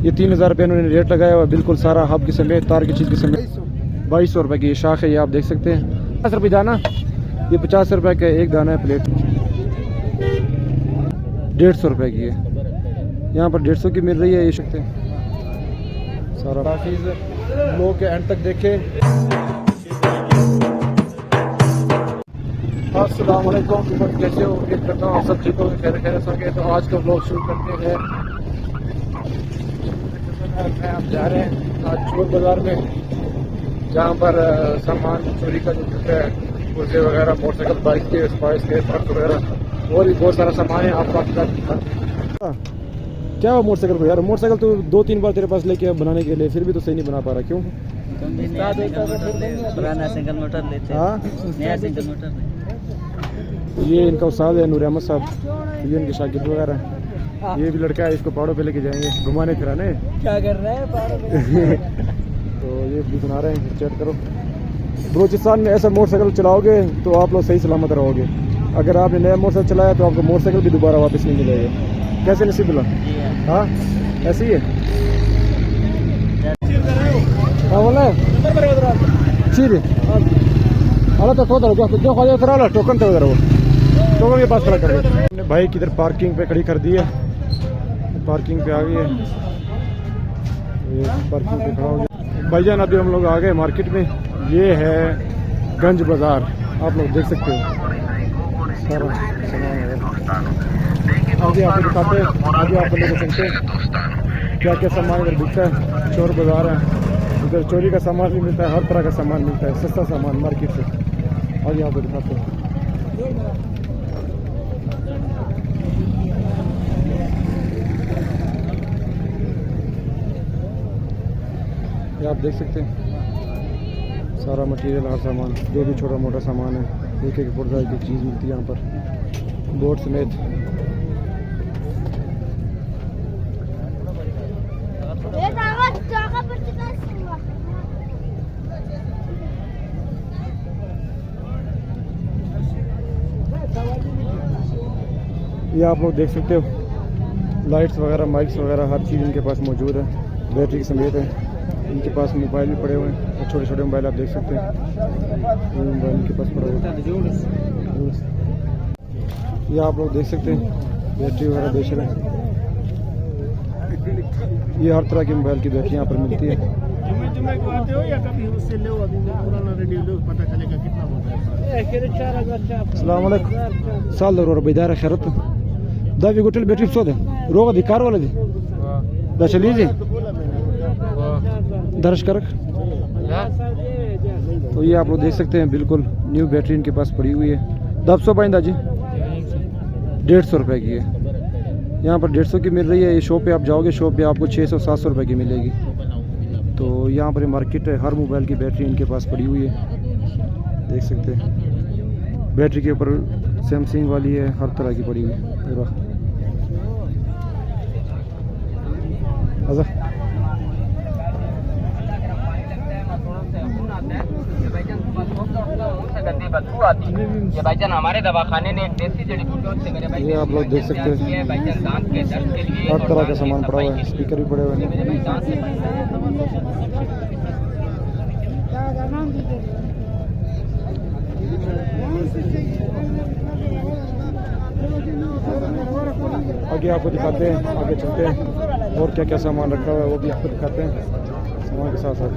ये 3000 रुपये इन्होंने रेट लगाया हुआ बिल्कुल सारा हब की समेत तार की चीज़ की समेत 2200 रुपये की ये शाख है। ये आप देख सकते हैं 50 रुपये दाना, ये 50 रुपये का एक दाना है प्लेट। 150 रुपये की है, यहाँ पर 150 की मिल रही है। ये सकते हैं सारा हाफिज़ लोग के एंड तक देखे। अस्सलाम वालेकुम, कैसे हो? उम्मीद करता हूँ आप सब ठीक होंगे, खैर खैर होंगे। तो आज का ब्लॉग शुरू करते हैं। आप जा रहे हैं आज चोर बाज़ार में, जहाँ पर सामान चोरी का जो है पुर्जे वगैरह, मोटरसाइकिल, बाइक के स्पाइस के पर्स वगैरह और भी बहुत सारा सामान है। आपको क्या हो मोटरसाइकिल को यार? मोटरसाइकिल तो 2-3 बार तेरे पास लेके बनाने के लिए, फिर भी तो सही नहीं बना पा रहा, क्यों? पुराना सिंगल मोटर लेते हैं, नया सिंगल मोटर। ये इनका उस्ताद है नूर अहमद साहब, ये इनके शागिर्द वगैरह। ये भी लड़का है, इसको पहाड़ों पे लेके जाएंगे घुमाने फिराने। क्या कर रहे हैं पहाड़ों पे? तो ये भी बना रहे हैं, चेक करो। बलूचिस्तान में ऐसा मोटरसाइकिल चलाओगे तो आप लोग सही सलामत रहोगे। अगर आपने नया मोटरसाइकिल चलाया तो आपको मोटरसाइकिल भी दोबारा वापस नहीं मिलेगा। कैसे नसीब मिला? हाँ ऐसे ही है। हाँ बोला ठीक है। अरे तो जो खाली उतरा टोकन तो उधर वो टोकन के पास खड़ा कर दो। भाई किधर पार्किंग पे खड़ी कर दी है, पार्किंग पे आ गई है। ये पार्किंग पे खड़ा हो गया भाईजान। अभी हम लोग आ गए मार्केट में। ये है गंज बाज़ार, आप लोग देख सकते हो सारा सामान है। आगे आपको दिखाते हैं, आगे आपको लेके चलते हैं क्या क्या सामान इधर बिकता है। चोर बाज़ार है, इधर चोरी का सामान भी मिलता है, हर तरह का सामान मिलता है, सस्ता सामान मार्केट से। आगे आपको दिखाते हैं। ये आप देख सकते हैं सारा मटेरियल, हर सामान जो भी छोटा मोटा सामान है, एक एक पुर्जा की चीज़ मिलती है यहाँ पर, बोर्ड समेत। ये आप लोग देख सकते हो लाइट्स वगैरह, माइक्स वगैरह, हर चीज़ इनके पास मौजूद है, बैटरी समेत है। इनके पास मोबाइल भी पड़े हुए हैं, और छोटे छोटे मोबाइल आप देख सकते हैं। ये मोबाइल इनके पास पड़े हुए हैं। ये आप लोग देख सकते हैं बैटरी वगैरह बेच रहे हैं। ये हर तरह की मोबाइल की बैटरी यहाँ पर मिलती है। अस्सलाम वालेकुम साल दो बेदार खैरत दा भी गुटल बैटरी सो दे रोग अधिकार वाले दे दा चली जी दर्ज करक। तो ये आप लोग देख सकते हैं बिल्कुल न्यू बैटरी इनके पास पड़ी हुई है। दब सौ पाइंदा जी 150 रुपये की है, यहाँ पर 150 की मिल रही है। ये शॉप पे आप जाओगे, शॉप पे आपको 600-700 रुपये की मिलेगी। तो यहाँ पर मार्केट है, हर मोबाइल की बैटरी इनके पास पड़ी हुई है, देख सकते हैं। बैटरी के ऊपर सैमसंग वाली है, हर तरह की पड़ी हुई है। ये भाईजान हमारे दवाखाने ने देसी जड़ी बूटियों से मेरे भाई, ये आप लोग देख सकते हैं भाईजान दांत के दर्द के लिए हर तरह का सामान पड़ा हुआ है, स्पीकर भी पड़े हुए हैं। आगे आपको दिखाते हैं, आगे चलते हैं और क्या क्या सामान रखा हुआ है वो भी आपको दिखाते हैं सामान के साथ साथ।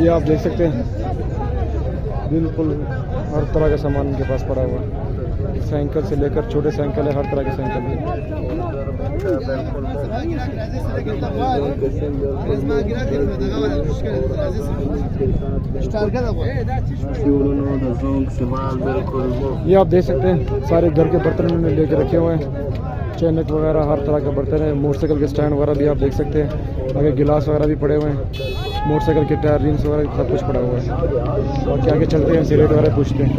ये आप देख सकते हैं बिल्कुल हर तरह का सामान इनके पास पड़ा हुआ है, साइकिल से लेकर छोटे साइकिल है, हर तरह के साइकिल है। ये आप देख सकते हैं सारे घर के बर्तन में लेके रखे हुए हैं, चैनक वगैरह हर तरह का बर्तन है। मोटरसाइकिल के स्टैंड वगैरह भी आप देख सकते हैं, आगे गिलास वगैरह भी पड़े हुए हैं, मोटरसाइकिल के टायर, रिंग्स वगैरह सब कुछ पड़ा हुआ है। और क्या आगे चलते हैं, रेट वगैरह पूछते हैं।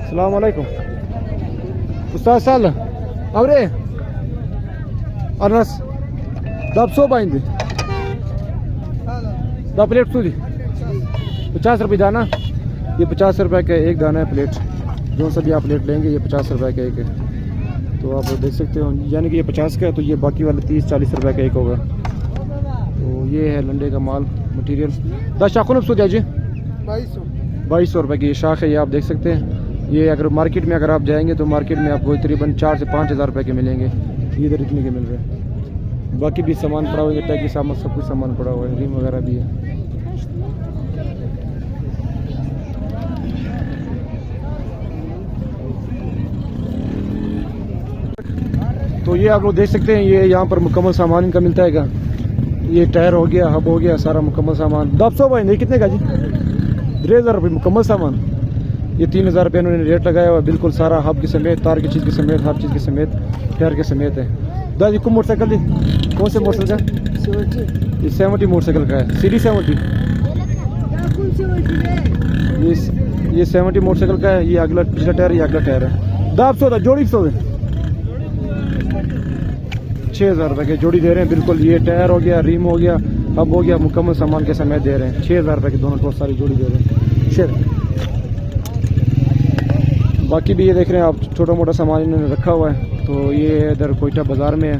अस्सलाम वालेकुम उस्ताद साल अवरे अरनस दब सो पाइंदे दा प्लेट सूदी 50 रुपये दाना, ये 50 रुपये का एक दाना है प्लेट। जो सा भी आप प्लेट लेंगे ये 50 रुपये का एक है। तो आप देख सकते हो, यानी कि ये 50 का है, तो ये बाकी वाला 30-40 रुपये का एक होगा। तो ये है लंडे का माल मटीरियल। 10 शाखों सो जी 2200 रुपये की ये शाख है, ये आप देख सकते हैं। ये अगर मार्केट में अगर आप जाएंगे तो मार्केट में आपको तकरीबन 4 से 5 हज़ार रुपये के मिलेंगे, इधर इतने के मिल रहे हैं। बाकी भी सामान पड़ा हुआ है, टैग के सामान सब कुछ सामान पड़ा हुआ है, रिम वगैरह भी है। तो ये आप लोग देख सकते हैं, ये यहाँ पर मुकम्मल सामान इनका मिलता है। ये टायर हो गया, हब हो गया, सारा मुकम्मल सामान। 200 भाई नहीं, कितने का जी? 3000 रुपये मुकम्मल सामान। ये 3000 रुपये इन्होंने रेट लगाया हुआ, बिल्कुल सारा हब के समेत, तार की चीज़ के समेत, हर चीज़ के समेत, टायर के समेत है। दादी को मोटरसाइकिल दी, कौन से मोटरसाइकिल का? ये 70 मोटरसाइकिल का है, CD 70। ये 70 मोटरसाइकिल का है। ये अगला पिछला टायर, ये अगला टायर है। 200 था जोड़ी, 100 6000 रुपये के जोड़ी दे रहे हैं बिल्कुल। ये टायर हो गया, रिम हो गया, हब हो गया, मुकम्मल सामान के समेत दे रहे हैं। 6000 रुपये की दोनों बहुत सारी जोड़ी दे रहे हैं। शेर बाकी भी ये देख रहे हैं आप, छोटा मोटा सामान इन्होंने रखा हुआ है। तो ये इधर कोयटा बाज़ार में है,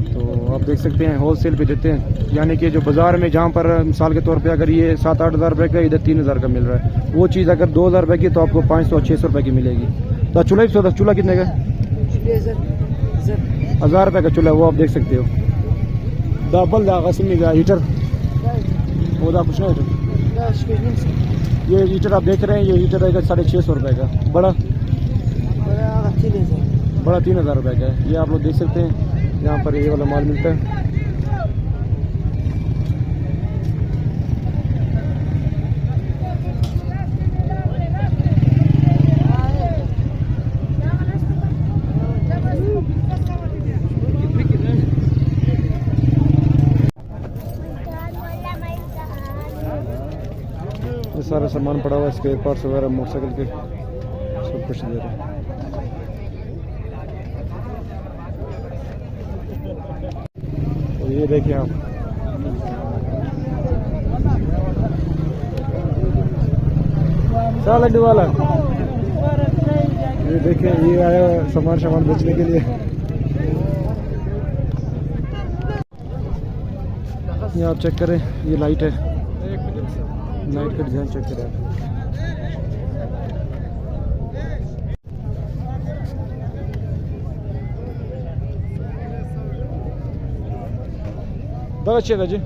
तो आप देख सकते हैं होल सेल पे देते हैं। यानी कि जो बाज़ार में जहाँ पर मिसाल के तौर पे अगर ये 7-8 हज़ार रुपये का, इधर 3000 का मिल रहा है, वो चीज़ अगर 2000 रुपये की तो आपको 500-600 रुपये की मिलेगी। तो चूल्हा कितने का? 1000 रुपये का चूल्हा, वो आप देख सकते हो। डबल दागसिमी का हीटर, वो दा कुछ ना हीटर। ये हीटर आप देख रहे हैं, ये हीटर रहेगा 650 रुपये का। बड़ा 3000 रुपये का है। ये आप लोग देख सकते हैं, यहाँ पर ये वाला माल मिलता है। ये सारा सामान पड़ा हुआ है, स्पेयर पार्ट्स वगैरह मोटरसाइकिल के, सब कुछ दे रहे हैं। तो ये देखिए आप, क्या लड्डू वाला, ये देखें, ये आया सामान बेचने के लिए। ये आप चेक करें, ये लाइट है, लाइट का डिजाइन चेक करें। बहुत अच्छे था जी।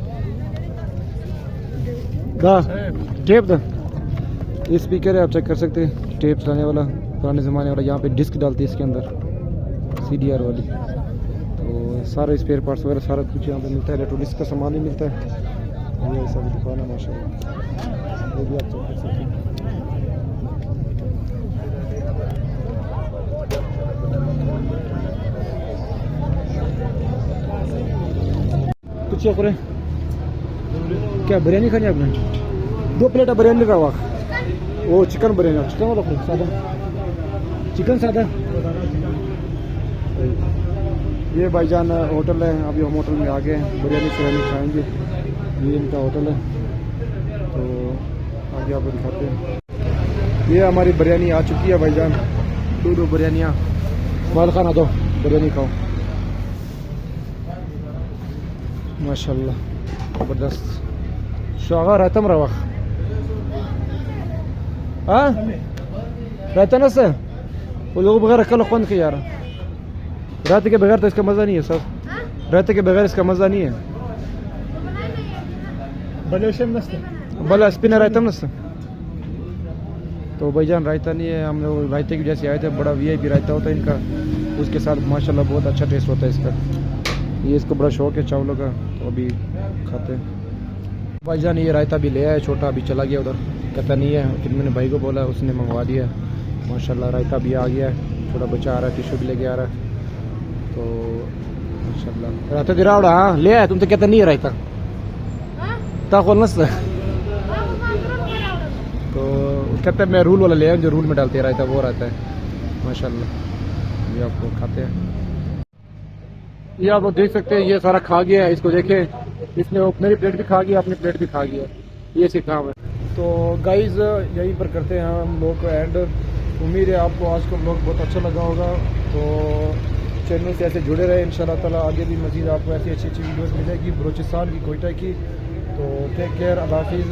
टेप दा, ये स्पीकर है, आप चेक कर सकते हैं, टेप चलाने वाला, पुराने ज़माने वाला। यहाँ पे डिस्क डालती है इसके अंदर, CDR वाली। तो सारे स्पेयर पार्ट्स वगैरह सारा कुछ यहाँ पे मिलता है, इलेक्ट्रॉनिक्स का सामान ही मिलता है। ये ऐसा भी दुकान है माशाल्लाह, वो भी आप चेक कर सकते हैं। कुछ चेक करें, क्या बिरयानी खानी है आपने? 2 प्लेट बिरयानी का वाक, वो चिकन बिरयानी, चिकन वाला सादा, चिकन सादा। ये भाईजान होटल है, अभी हम होटल में आ गए हैं, बिरयानी खाएंगे। ये इनका होटल है, तो आगे आपको दिखाते हैं। ये हमारी बिरयानी आ चुकी है भाईजान, 2 बिरयानियाँ। माल खाना दो, बिरयानी खाओ, माशाल्लाह ज़बरदस्त। शागा रहता रवा, हाँ रहता ना सर, वो लोग बगैर अक्ल कौन के यार, रहते के बगैर तो इसका मज़ा नहीं है सर, रहते के बगैर इसका मज़ा नहीं है। भला स्पिनर रायता ना। तो भाईजान रायता नहीं है, हम लोग रायते की वजह से आए थे। बड़ा VIP रायता होता है इनका, उसके साथ माशाल्लाह बहुत अच्छा टेस्ट होता है इसका। ये इसको बड़ा शौक है चावलों का, तो अभी खाते हैं। भाईजान ये रायता भी ले आया छोटा, अभी चला गया उधर, कहता नहीं है, फिर मैंने भाई को बोला, उसने मंगवा दिया। माशाल्लाह रायता भी आ गया है, थोड़ा बच्चा आ रहा है, टिश्यू भी लेके आ रहा है। तो माशाल्लाह रायता दे रहा, हाँ ले आया, तुम तो कहता नहीं है रायता खोलना। तो कहते हैं मैं रूल वाला ले आया, जो रूल में डालते रहता है वो रहता है माशाल्लाह। ये आप लोग खाते हैं, ये आप लोग देख सकते हैं, ये सारा खा गया है। इसको देखें, इसने मेरी प्लेट भी खा गया, अपनी प्लेट भी खा गया, ये इसके काम है। तो गाइस यहीं पर करते हैं हम लोग को एंड। उम्मीद है आपको आज का ब्लॉग बहुत अच्छा लगा होगा। तो चैनल से ऐसे जुड़े रहे, इंशाल्लाह ताला आगे भी मज़ीद आपको ऐसी अच्छी अच्छी वीडियोस मिलेगी बलूचिस्तान की, कोयटा की। तो टेक केयर, अल्लाह हाफिज़।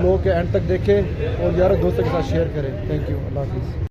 ब्लॉग के एंड तक देखें और यार दोस्तों के साथ शेयर करें। थैंक यू, अल्लाह हाफिज़।